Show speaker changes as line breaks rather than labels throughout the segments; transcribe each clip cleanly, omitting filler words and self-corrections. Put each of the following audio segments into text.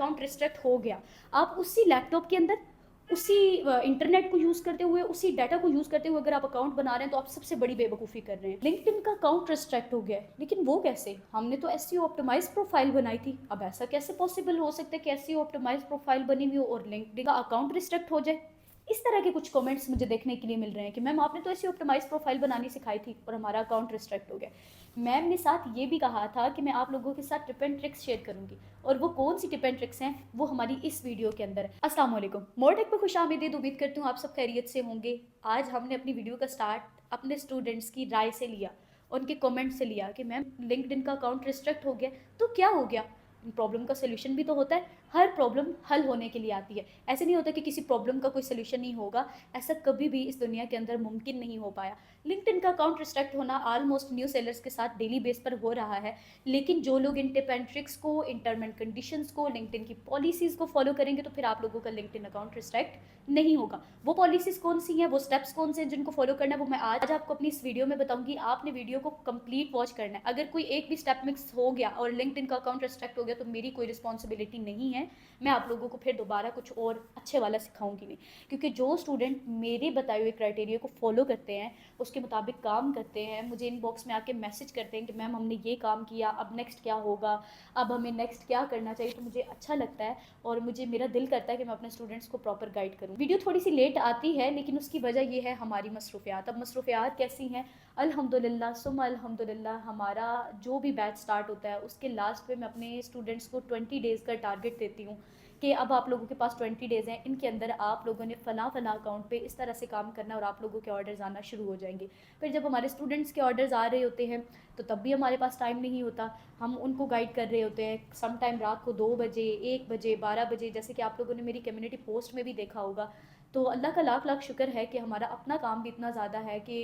Account restrict हो गया, आप उसी लैपटॉप के अंदर उसी इंटरनेट को यूज़ करते हुए, उसी डाटा को यूज़ करते हुए अगर आप अकाउंट बना रहे हैं, तो आप सबसे बड़ी बेवकूफ़ी कर रहे हैं। लिंक्डइन का अकाउंट रिस्ट्रिक्ट हो गया है, लेकिन वो कैसे? हमने तो एसईओ ऑप्टिमाइज़ प्रोफ़ाइल बनाई थी। अब ऐसा कैसे पॉसिबल हो सकता है कि एसईओ ऑप्टिमाइज़ प्रोफ़ाइल बनी हुई हो और लिंक्डइन का अकाउंट रिस्ट्रिक्ट हो जाए? इस तरह के कुछ कमेंट्स मुझे देखने के लिए मिल रहे हैं कि मैम आपने तो एसईओ ऑप्टिमाइज़ प्रोफ़ाइल बनानी सिखाई थी और हमारा अकाउंट रिस्ट्रिक्ट हो गया। मैम ने साथ ये भी कहा था कि मैं आप लोगों के साथ टिप एंड ट्रिक्स शेयर करूँगी, और वो कौन सी टिप एंड ट्रिक्स हैं वो हमारी इस वीडियो के अंदर है। अस्सलाम वालेकुम, मोरटेक पे खुशामदीद। उम्मीद करती हूँ आप सब खैरियत से होंगे। आज हमने अपनी वीडियो का स्टार्ट अपने स्टूडेंट्स की राय से लिया, उनके कमेंट से लिया कि मैम लिंक्डइन का अकाउंट रिस्ट्रिक्ट हो गया तो क्या हो गया? प्रॉब्लम का सोल्यूशन भी तो होता है। हर प्रॉब्लम हल होने के लिए आती है। ऐसे नहीं होता कि किसी प्रॉब्लम का कोई सोल्यूशन नहीं होगा। ऐसा कभी भी इस दुनिया के अंदर मुमकिन नहीं हो पाया। लिंक्डइन का अकाउंट रिस्ट्रिक्ट होना ऑलमोस्ट न्यू सेलर्स के साथ डेली बेस पर हो रहा है, लेकिन जो लोग इन टिप एंड ट्रिक्स को, इन टर्म एंड कंडीशंस को, लिंक्डइन की पॉलिसीज़ को फॉलो करेंगे तो फिर आप लोगों का लिंक्डइन अकाउंट रिस्ट्रिक्ट नहीं होगा। वो पॉलिसीज़ कौन सी हैं, वो स्टेप्स कौन से हैं जिनको फॉलो करना है, वो मैं आज आपको अपनी इस वीडियो में बताऊंगी। आपने वीडियो को कंप्लीट वॉच करना है। अगर कोई एक भी स्टेप मिक्स हो गया और लिंक्डइन का अकाउंट रिस्ट्रिक्ट हो गया तो मेरी कोई रिस्पॉन्सिबिलिटी नहीं है। मैं आप लोगों को फिर दोबारा कुछ और अच्छे वाला सिखाऊंगी नहीं, क्योंकि जो स्टूडेंट मेरे बताए हुए क्राइटेरिया को फॉलो करते हैं, उसके मुताबिक काम करते हैं, मुझे इनबॉक्स में आके मैसेज करते हैं कि मैम हमने ये काम किया, अब नेक्स्ट क्या होगा, अब हमें नेक्स्ट क्या करना चाहिए, तो मुझे अच्छा लगता है और मुझे मेरा दिल करता है कि मैं अपने स्टूडेंट्स को प्रॉपर गाइड करूँ। वीडियो थोड़ी सी लेट आती है, लेकिन उसकी वजह ये है हमारी मसरूफियात। अब मसरूफियात कैसी हैं? अल्हम्दुलिल्लाह सुम्मा अल्हम्दुलिल्लाह, हमारा जो भी बैच स्टार्ट होता है उसके लास्ट पे मैं अपने स्टूडेंट्स को 20 डेज़ का टारगेट देती हूँ कि अब आप लोगों के पास 20 डेज़ हैं, इनके अंदर आप लोगों ने फ़लाँ फ़लाँ अकाउंट पे इस तरह से काम करना और आप लोगों के ऑर्डर्स आना शुरू हो जाएंगे। फिर जब हमारे स्टूडेंट्स के ऑर्डर्स आ रहे होते हैं तो तब भी हमारे पास टाइम नहीं होता। हम उनको गाइड कर रहे होते हैं, सम टाइम रात को 2 बजे, 1 बजे, 12 बजे, जैसे कि आप लोगों ने मेरी कम्युनिटी पोस्ट में भी देखा होगा। तो अल्लाह का लाख लाख शुक्र है कि हमारा अपना काम भी इतना ज़्यादा है कि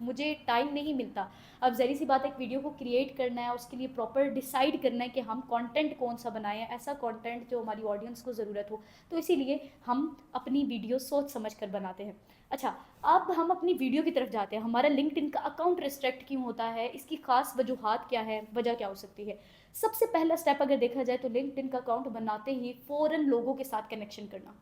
मुझे टाइम नहीं मिलता। अब ज़री सी बात, एक वीडियो को क्रिएट करना है, उसके लिए प्रॉपर डिसाइड करना है कि हम कंटेंट कौन सा बनाएं, ऐसा कंटेंट जो हमारी ऑडियंस को ज़रूरत हो। तो इसीलिए हम अपनी वीडियो सोच समझ कर बनाते हैं। अच्छा, अब हम अपनी वीडियो की तरफ जाते हैं। हमारा लिंक्डइन का अकाउंट रिस्ट्रिक्ट क्यों होता है, इसकी खास वजूहात क्या है, वजह क्या हो सकती है? सबसे पहला स्टेप अगर देखा जाए तो लिंक्डइन का अकाउंट बनाते ही फ़ौरन लोगों के साथ कनेक्शन करना,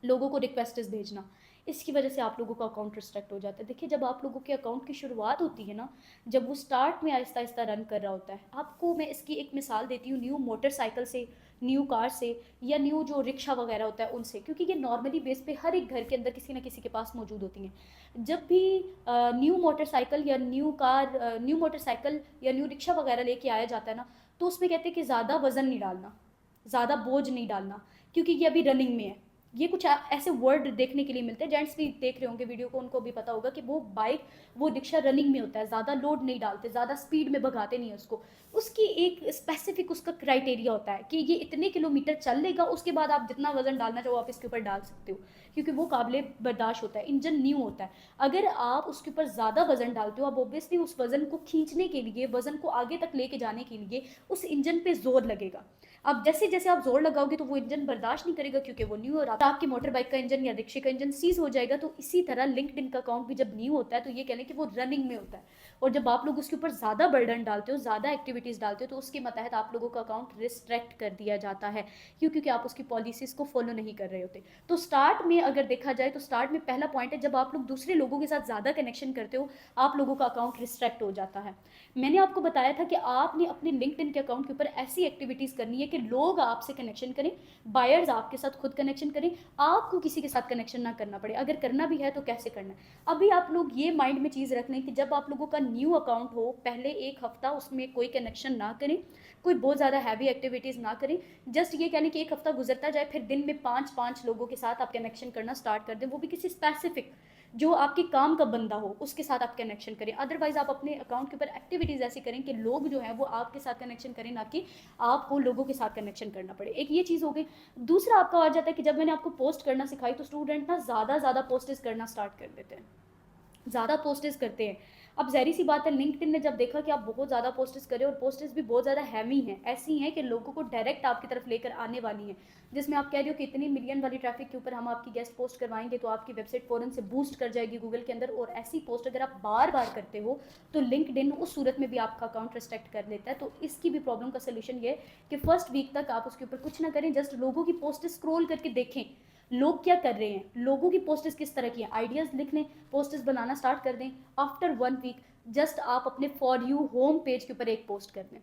लोगों को रिक्वेस्ट्स भेजना। इसकी वजह से आप लोगों का अकाउंट रिस्ट्रिक्ट हो जाता है। देखिए, जब आप लोगों के अकाउंट की शुरुआत होती है ना, जब वो स्टार्ट में आहिस्ता आहिस्ता रन कर रहा होता है, आपको मैं इसकी एक मिसाल देती हूँ न्यू मोटरसाइकिल से, न्यू कार से, या न्यू जो रिक्शा वगैरह होता है उनसे, क्योंकि ये नॉर्मली बेस पे हर एक घर के अंदर किसी ना किसी के पास मौजूद होती हैं। जब भी न्यू मोटरसाइकिल या न्यू कार, न्यू मोटरसाइकिल या न्यू रिक्शा वगैरह लेके आया जाता है ना, तो उसमें कहते हैं कि ज़्यादा वज़न नहीं डालना, ज़्यादा बोझ नहीं डालना, क्योंकि ये अभी रनिंग में है। ये कुछ ऐसे वर्ड देखने के लिए मिलते हैं, जेंट्स भी देख रहे होंगे वीडियो को, उनको भी पता होगा कि वो बाइक, वो रिक्शा रनिंग में होता है, ज़्यादा लोड नहीं डालते, ज़्यादा स्पीड में भगाते नहीं है उसको। उसकी एक स्पेसिफिक उसका क्राइटेरिया होता है कि ये इतने किलोमीटर चल लेगा, उसके बाद आप जितना वजन डालना चाहो आप इसके ऊपर डाल सकते हो, क्योंकि वो काबिल बर्दाश्त होता है, इंजन न्यू होता है। अगर आप उसके ऊपर ज़्यादा वजन डालते हो, आप ऑब्वियसली उस वजन को खींचने के लिए, वजन को आगे तक लेके जाने के लिए उस इंजन पे जोर लगेगा। अब जैसे जैसे आप जोर लगाओगे तो वो इंजन बर्दाश्त नहीं करेगा, क्योंकि वो न्यू, और आपकी मोटर बाइक का इंजन या रिक्शे का इंजन सीज हो जाएगा। तो इसी तरह लिंक्डइन का अकाउंट भी जब न्यू होता है तो ये कह लें कि वो रनिंग में होता है, और जब आप लोग उसके ऊपर ज़्यादा बर्डन डालते हो, ज़्यादा एक्टिविटीज़ डालते हो, तो उसके मतहत आप लोगों का अकाउंट रिस्ट्रिक्ट कर दिया जाता है, क्योंकि आप उसकी पॉलिसीज़ को फॉलो नहीं कर रहे होते। तो स्टार्ट में अगर देखा जाए तो स्टार्ट में पहला पॉइंट है, जब आप लोग दूसरे लोगों के साथ ज़्यादा कनेक्शन करते हो, आप लोगों का अकाउंट रिस्ट्रिक्ट हो जाता है। मैंने आपको बताया था कि आपने अपने लिंक्डइन के अकाउंट के ऊपर ऐसी एक्टिविटीज़ करनी है कि लोग आपसे कनेक्शन करें, बायर्स आपके साथ खुद कनेक्शन करें, आपको किसी के साथ कनेक्शन ना करना पड़े। अगर करना भी है तो कैसे करना है? अभी आप लोग ये माइंड में चीज़ रख लें कि जब आप लोगों का न्यू अकाउंट हो, पहले एक हफ्ता उसमें कोई कनेक्शन ना करें, कोई बहुत ज़्यादा हैवी एक्टिविटीज़ ना करें। जस्ट ये कहने कि एक हफ्ता गुजरता जाए, फिर दिन में 5-5 लोगों के साथ आप कनेक्शन करना स्टार्ट कर दें, वो भी किसी स्पेसिफिक जो आपके काम का बंदा हो उसके साथ आप कनेक्शन करें। अदरवाइज आप अपने अकाउंट के ऊपर एक्टिविटीज़ ऐसी करें कि लोग जो हैं वो आपके साथ कनेक्शन करें, ना कि आपको लोगों के साथ कनेक्शन करना पड़े। एक ये चीज़ हो गई। दूसरा आपका आ जाता है कि जब मैंने आपको पोस्ट करना सिखाई तो स्टूडेंट ना ज़्यादा पोस्टेज करना स्टार्ट कर देते हैं, ज़्यादा पोस्टेज करते हैं। अब ज़ाहिर सी बात है, लिंक्डइन ने जब देखा कि आप बहुत ज़्यादा पोस्ट्स कर रहे हो और पोस्ट्स भी बहुत ज़्यादा हैवी हैं, ऐसी हैं कि लोगों को डायरेक्ट आपकी तरफ लेकर आने वाली हैं, जिसमें आप कह रहे हो कि इतनी मिलियन वाली ट्रैफिक के ऊपर हम आपकी गेस्ट पोस्ट करवाएंगे तो आपकी वेबसाइट फ़ौरन से बूस्ट कर जाएगी गूगल के अंदर, और ऐसी पोस्ट अगर आप बार बार करते हो तो लिंक्डइन उस सूरत में भी आपका अकाउंट रिस्ट्रिक्ट कर लेता है। तो इसकी भी प्रॉब्लम का सोल्यूशन ये है कि फर्स्ट वीक तक आप उसके ऊपर कुछ ना करें, जस्ट लोगों की पोस्ट स्क्रॉल करके देखें लोग क्या कर रहे हैं, लोगों की पोस्ट्स किस तरह की हैं, आइडियाज़ लिख लें, पोस्ट्स बनाना स्टार्ट कर दें। आफ्टर 1 वीक जस्ट आप अपने फॉर यू होम पेज के ऊपर एक पोस्ट कर दें।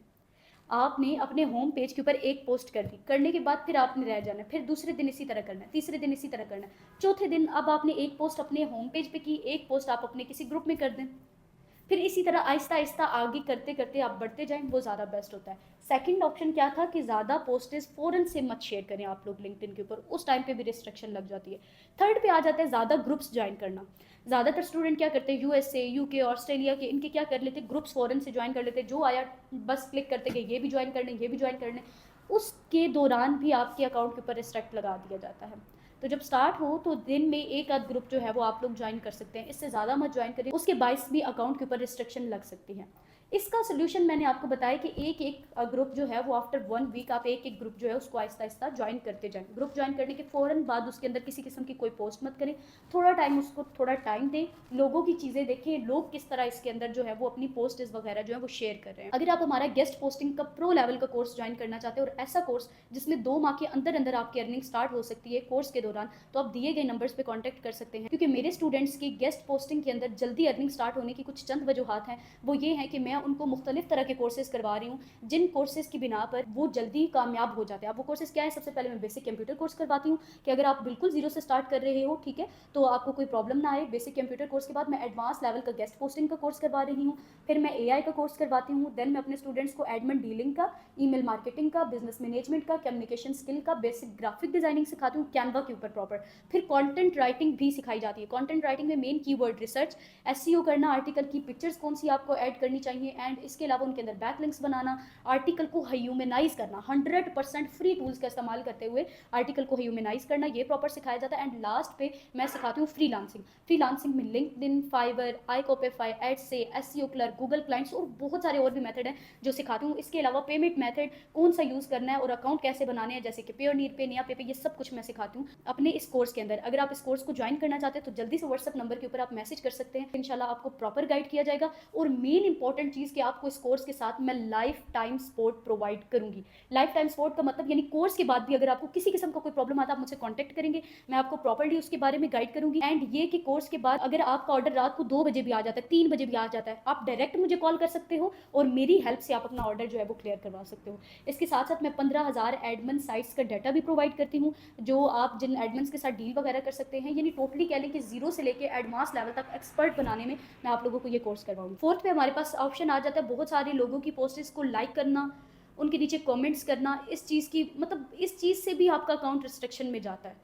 आपने अपने होम पेज के ऊपर एक पोस्ट कर दी, करने के बाद फिर आपने रह जाना है, फिर दूसरे दिन इसी तरह करना है, तीसरे दिन इसी तरह करना है, चौथे दिन अब आपने एक पोस्ट अपने होम पेज पे की, एक पोस्ट आप अपने किसी ग्रुप में कर दें, फिर इसी तरह आहिस्ता आहिस्ता आगे करते करते आप बढ़ते जाएं, वो ज़्यादा बेस्ट होता है। सेकंड ऑप्शन क्या था कि ज़्यादा पोस्टेज फ़ौरन से मत शेयर करें आप लोग लिंक्डइन के ऊपर, उस टाइम पे भी रिस्ट्रिक्शन लग जाती है। थर्ड पे आ जाता है ज़्यादा ग्रुप्स ज्वाइन करना। ज़्यादातर स्टूडेंट क्या करते हैं, यूएसए, यूके, ऑस्ट्रेलिया के, इनके क्या कर लेते हैं, ग्रुप्स फ़ौरन से ज्वाइन कर लेते हैं, जो आया बस क्लिक करते गए, ये भी ज्वाइन करने, ये भी ज्वाइन करने। उसके दौरान भी आपके अकाउंट के ऊपर रिस्ट्रिक्ट लगा दिया जाता है। तो जब स्टार्ट हो तो दिन में एक आध ग्रुप जो है वो आप लोग ज्वाइन कर सकते हैं, इससे ज़्यादा मत ज्वाइन करें, उसके बायस भी अकाउंट के ऊपर रिस्ट्रिक्शन लग सकती है। इसका सोल्यूशन मैंने आपको बताया कि एक एक ग्रुप जो है वो आफ्टर 1 वीक आप एक एक ग्रुप जो है उसको आहिस्ता आहिस्ता ज्वाइन करते जाएं। ग्रुप ज्वाइन करने के फ़ौरन बाद उसके अंदर किसी किस्म की कोई पोस्ट मत करें, उसको थोड़ा टाइम दें, लोगों की चीज़ें देखें, लोग किस तरह इसके अंदर जो है वो अपनी पोस्ट्स वगैरह जो है वो शेयर कर रहे हैं। अगर आप हमारा गेस्ट पोस्टिंग का प्रो लेवल का कोर्स ज्वाइन करना चाहते हैं, और ऐसा कोर्स जिसमें 2 माह के अंदर अंदर आपकी अर्निंग स्टार्ट हो सकती है कोर्स के दौरान, तो आप दिए गए नंबर्स पे कांटेक्ट कर सकते हैं। क्योंकि मेरे स्टूडेंट्स की गेस्ट पोस्टिंग के अंदर जल्दी अर्निंग स्टार्ट होने की कुछ चंद वजूहत हैं। वो ये हैं कि मैं उनको मुख्तलिफ तरह के कोर्सेज करवा रही हूँ, जिन कोर्सेज की बिना पर वो जल्दी कामयाब हो जाते हैं। अब वो कोर्सेज क्या है, सबसे पहले मैं बेसिक कंप्यूटर कोर्स करवाती हूँ कि अगर आप बिल्कुल जीरो से स्टार्ट कर रहे हो, ठीक है, तो आपको कोई प्रॉब्लम ना आए। बेसिक कंप्यूटर कोर्स के बाद मैं एडवांस लेवल का गेस्ट पोस्टिंग का कोर्स करवा रही हूँ, फिर मैं एआई का कोर्स करवाती हूँ, देन मैं अपने स्टूडेंट्स को एडमिन डीलिंग का, ईमेल मार्केटिंग का, बिजनेस मैनेजमेंट का, कम्युनिकेशन स्किल का, बेसिक ग्राफिक डिजाइनिंग सिखाती हूँ कैनवा के ऊपर प्रॉपर, फिर कंटेंट राइटिंग भी सिखाई जाती है। कंटेंट राइटिंग में मेन कीवर्ड रिसर्च, एसईओ करना, आर्टिकल की पिक्चर्स कौन सी आपको ऐड करनी चाहिए, एंड इसके अलावा उनके अंदर बैकलिंक्स बनाना, आर्टिकल को ह्यूमनाइज करना, 100% फ्री टूल्स का इस्तेमाल करते हुए आर्टिकल को ह्यूमनाइज करना, ये प्रॉपर सिखाया जाता है। एंड लास्ट पे मैं सिखाती हूँ फ्रीलांसिंग में LinkedIn, Fiverr, iCopify, Etsy, SEO clerk, Google clients और बहुत सारे और भी मेथड हैं जो सिखाती हूँ। इसके अलावा पेमेंट मेथड कौन सा यूज़ करना है और अकाउंट कैसे बनाने हैं, जैसे कि पेयोनियर पे, नया पे, ये सब कुछ मैं सिखाती हूँ अपने इस कोर्स के अंदर। अगर आप इस कोर्स को ज्वाइन करना चाहते हैं तो जल्दी से व्हाट्सअप नंबर के ऊपर आप मैसेज कर सकते हैं, इंशाल्लाह आपको प्रॉपर गाइड किया जाएगा। और मेन इंपॉर्टेंट चीज़ कि आपको इस कोर्स के साथ मैं लाइफ टाइम सपोर्ट प्रोवाइड करूंगी। लाइफ टाइम सपोर्ट का मतलब यानी कोर्स के बाद भी अगर आपको किसी किस्म का कोई प्रॉब्लम आता है, आप मुझसे कॉन्टैक्ट करेंगे, मैं आपको प्रॉपर्ली उसके बारे में गाइड करूंगी। एंड ये कि कोर्स के बाद अगर आपका ऑर्डर रात को 2 बजे भी आ जाता है, 3 बजे भी आ जाता है, आप डायरेक्ट मुझे कॉल कर सकते हो और मेरी हेल्प से आप अपना ऑर्डर जो है वो क्लियर करवा सकते हो। इसके साथ साथ मैं 15,000 एडमिन साइट्स का डाटा भी प्रोवाइड करती हूँ, जो आप जिन एडमिन्स के साथ डील वगैरह कर सकते हैं। यानी टोटली कह लें कि जीरो से लेकर एडवांस लेवल तक एक्सपर्ट बनाने में मैं आप लोगों को ये कोर्स करवाऊंगी। फोर्थ पे हमारे पास ऑप्शन आ जाता है बहुत सारे लोगों की पोस्ट्स को लाइक करना, उनके नीचे कमेंट्स करना। इस चीज़ की मतलब इस चीज़ से भी आपका अकाउंट रिस्ट्रिक्शन में जाता है,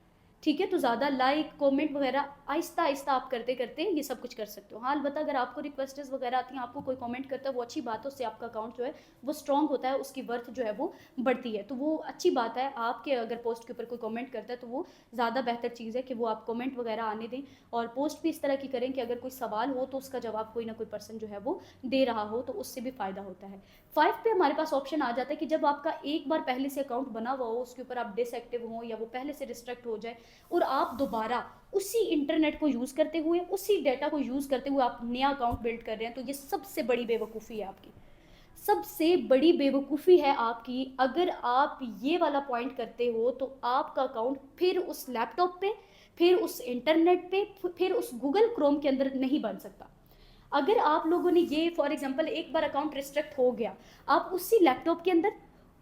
ठीक है। तो ज़्यादा लाइक कमेंट वगैरह आहिस्ता आहिस्ता आप करते करते ये सब कुछ कर सकते हो। हाँ, अलबत्ता अगर आपको रिक्वेस्ट्स वगैरह आती हैं, आपको कोई कमेंट करता है, वो अच्छी बात है, उससे आपका अकाउंट जो है वो स्ट्रॉन्ग होता है, उसकी वर्थ जो है वो बढ़ती है, तो वो अच्छी बात है। आपके अगर पोस्ट के ऊपर कोई कमेंट करता है तो वो ज़्यादा बेहतर चीज़ है कि वो आप कमेंट वगैरह आने दें, और पोस्ट भी इस तरह की करें कि अगर कोई सवाल हो तो उसका जवाब कोई ना कोई पर्सन जो है वो दे रहा हो, तो उससे भी फ़ायदा होता है। 5 पे हमारे पास ऑप्शन आ जाता है कि जब आपका एक बार पहले से अकाउंट बना हुआ हो, उसके ऊपर आप डिसएक्टिव हो या वो पहले से रिस्ट्रिक्ट हो जाए, और आप दोबारा उसी इंटरनेट को यूज़ करते हुए, उसी डाटा को यूज़ करते हुए आप नया अकाउंट बिल्ड कर रहे हैं, तो ये सबसे बड़ी बेवकूफ़ी है आपकी। सबसे बड़ी बेवकूफ़ी है आपकी अगर आप ये वाला पॉइंट करते हो, तो आपका अकाउंट फिर उस लैपटॉप पे, फिर उस इंटरनेट पे, फिर उस गूगल क्रोम के अंदर नहीं बन सकता। अगर आप लोगों ने ये फॉर एग्जांपल एक बार अकाउंट रिस्ट्रिक्ट हो गया, आप उसी लैपटॉप के अंदर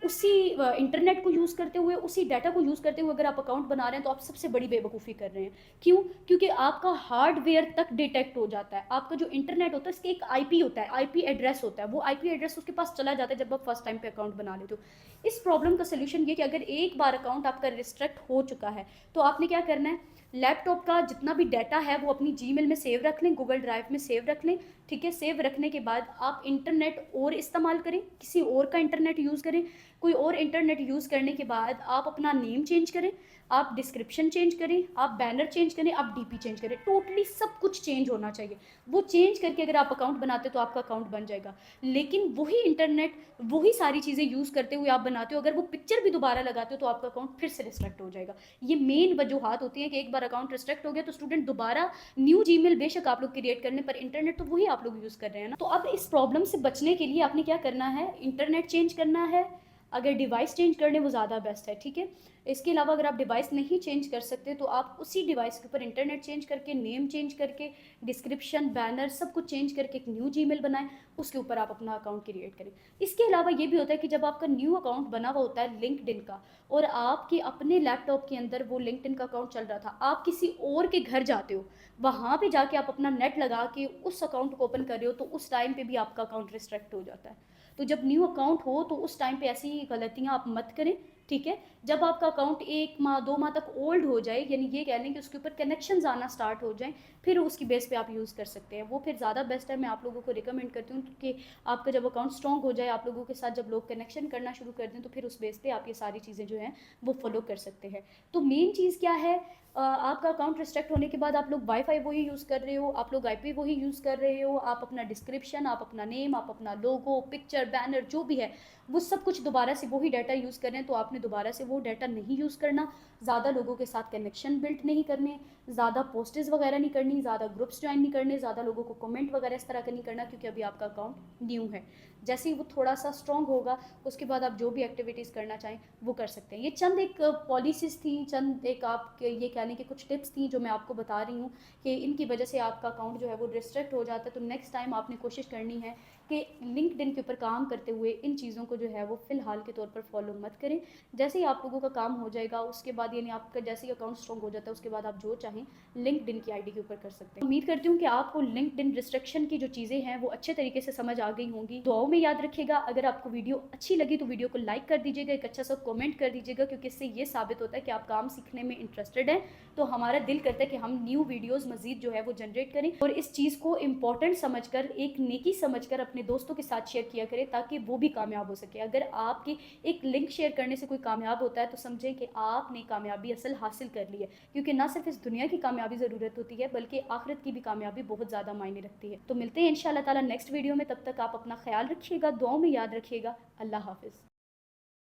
उसी इंटरनेट को यूज़ करते हुए, उसी डाटा को यूज़ करते हुए अगर आप अकाउंट बना रहे हैं, तो आप सबसे बड़ी बेवकूफ़ी कर रहे हैं। क्यों? क्योंकि आपका हार्डवेयर तक डिटेक्ट हो जाता है। आपका जो इंटरनेट होता है, इसके एक आईपी होता है, आईपी एड्रेस होता है, वो आईपी एड्रेस उसके पास चला जाता है जब आप फर्स्ट टाइम पे अकाउंट बना लेते हो। इस प्रॉब्लम का सोल्यूशन ये कि अगर एक बार अकाउंट आपका रिस्ट्रिक्ट हो चुका है, तो आपने क्या करना है, लैपटॉप का जितना भी डाटा है वो अपनी जीमेल में सेव रख लें, गूगल ड्राइव में सेव रख लें, ठीक है। सेव रखने के बाद आप इंटरनेट और इस्तेमाल करें, किसी और का इंटरनेट यूज़ करें, कोई और इंटरनेट यूज़ करने के बाद आप अपना नेम चेंज करें, आप डिस्क्रिप्शन चेंज करें, आप बैनर चेंज करें, आप डीपी चेंज करें, टोटली सब कुछ चेंज होना चाहिए। वो चेंज करके अगर आप अकाउंट बनाते हो तो आपका अकाउंट बन जाएगा। लेकिन वही इंटरनेट, वही सारी चीज़ें यूज़ करते हुए आप बनाते हो, अगर वो पिक्चर भी दोबारा लगाते हो तो आपका अकाउंट फिर से रिस्ट्रिक्ट हो जाएगा। ये मेन वजूहात होती हैं कि एक बार अकाउंट रिस्ट्रिक्ट हो गया तो स्टूडेंट दोबारा न्यू जीमेल बेशक आप लोग क्रिएट कर लें, पर इंटरनेट तो वही आप लोग यूज़ कर रहे हैं ना। तो अब इस प्रॉब्लम से बचने के लिए आपने क्या करना है, इंटरनेट चेंज करना है, अगर डिवाइस चेंज कर लें वो ज़्यादा बेस्ट है, ठीक है। इसके अलावा अगर आप डिवाइस नहीं चेंज कर सकते तो आप उसी डिवाइस के ऊपर इंटरनेट चेंज करके, नेम चेंज करके, डिस्क्रिप्शन, बैनर सब कुछ चेंज करके एक न्यू जीमेल बनाएं, उसके ऊपर आप अपना अकाउंट क्रिएट करें। इसके अलावा ये भी होता है कि जब आपका न्यू अकाउंट बना हुआ होता है लिंक्डइन का, और आपके अपने लैपटॉप के अंदर वो लिंक्डइन का अकाउंट चल रहा था, आप किसी और के घर जाते हो, वहाँ पे जाके आप अपना नेट लगा के उस अकाउंट को ओपन कर रहे हो, तो उस टाइम पे भी आपका अकाउंट रिस्ट्रिक्ट हो जाता है। तो जब न्यू अकाउंट हो तो उस टाइम पे ऐसी गलतियाँ आप मत करें, ठीक है। जब आपका अकाउंट 1 माह 2 माह तक ओल्ड हो जाए, यानी ये कह लें कि उसके ऊपर कनेक्शंस आना स्टार्ट हो जाएं, फिर उसकी बेस पे आप यूज़ कर सकते हैं, वो फिर ज़्यादा बेस्ट है। मैं आप लोगों को रिकमेंड करती हूँ कि आपका जब अकाउंट स्ट्रॉन्ग हो जाए, आप लोगों के साथ जब लोग कनेक्शन करना शुरू कर दें, तो फिर उस बेस पे आप ये सारी चीज़ें जो हैं वो फॉलो कर सकते हैं। तो मेन चीज़ क्या है, आपका अकाउंट रिस्ट्रिक्ट होने के बाद आप लोग वाईफाई वही यूज़ कर रहे हो, आप लोग आईपी वही यूज़ कर रहे हो, आप अपना डिस्क्रिप्शन, आप अपना नेम, आप अपना लोगो, पिक्चर, बैनर जो भी है वो सब कुछ दोबारा से वही डाटा यूज़ कर रहे हैं, तो आपने दोबारा से वो डाटा नहीं यूज़ करना, ज़्यादा लोगों के साथ कनेक्शन बिल्ड नहीं करने, ज़्यादा पोस्टेज वगैरह नहीं करनी, ज़्यादा ग्रुप्स ज्वाइन नहीं करने, ज़्यादा लोगों को कमेंट वगैरह इस तरह का नहीं करना, क्योंकि अभी आपका अकाउंट न्यू है। जैसे ही वो थोड़ा सा स्ट्रॉन्ग होगा उसके बाद आप जो भी एक्टिविटीज़ करना चाहें वो कर सकते हैं। ये चंद एक पॉलिसीज़ थी, चंद एक आप ये कह लें कि कुछ टिप्स थी जो मैं आपको बता रही हूँ कि इनकी वजह से आपका अकाउंट जो है वो रिस्ट्रिक्ट हो जाता है। तो नेक्स्ट टाइम आपने कोशिश करनी है कि लिंक्डइन के ऊपर काम करते हुए इन चीज़ों को जो है वो फ़िलहाल के तौर पर फॉलो मत करें। जैसे ही आप लोगों का काम हो जाएगा उसके बाद, यानी आपका जैसे ही अकाउंट स्ट्रॉन्ग हो जाता है उसके बाद आप जो चाहें लिंक्डइन की आईडी के ऊपर कर सकते हैं। उम्मीद करती हूँ कि आपको लिंक्डइन रिस्ट्रिक्शन की जो चीज़ें हैं वो अच्छे तरीके से समझ आ गई होंगी। दुआओं में याद रखिएगा। अगर आपको वीडियो अच्छी लगी तो वीडियो को लाइक कर दीजिएगा, एक अच्छा सा कमेंट कर दीजिएगा, क्योंकि इससे ये साबित होता है कि आप काम सीखने में इंटरेस्टेड हैं। तो हमारा दिल करता है कि हम न्यू वीडियोज़ मज़ीद जो है वो जनरेट करें, और इस चीज़ को इम्पॉर्टेंट समझकर, एक नेकी समझकर अपने दोस्तों के साथ शेयर किया करें ताकि वो भी कामयाब हो सके। अगर आपके एक लिंक शेयर करने से कोई कामयाब होता है तो समझें कि आपने कामयाबी असल हासिल कर ली है, क्योंकि ना सिर्फ इस दुनिया की कामयाबी ज़रूरत होती है बल्कि आखिरत की भी कामयाबी बहुत ज़्यादा मायने रखती है। तो मिलते हैं इंशाअल्लाह ताला नेक्स्ट वीडियो में, तब तक आप अपना ख्याल रखिएगा, दुआओं में याद रखिएगा। अल्लाह हाफ़िज़।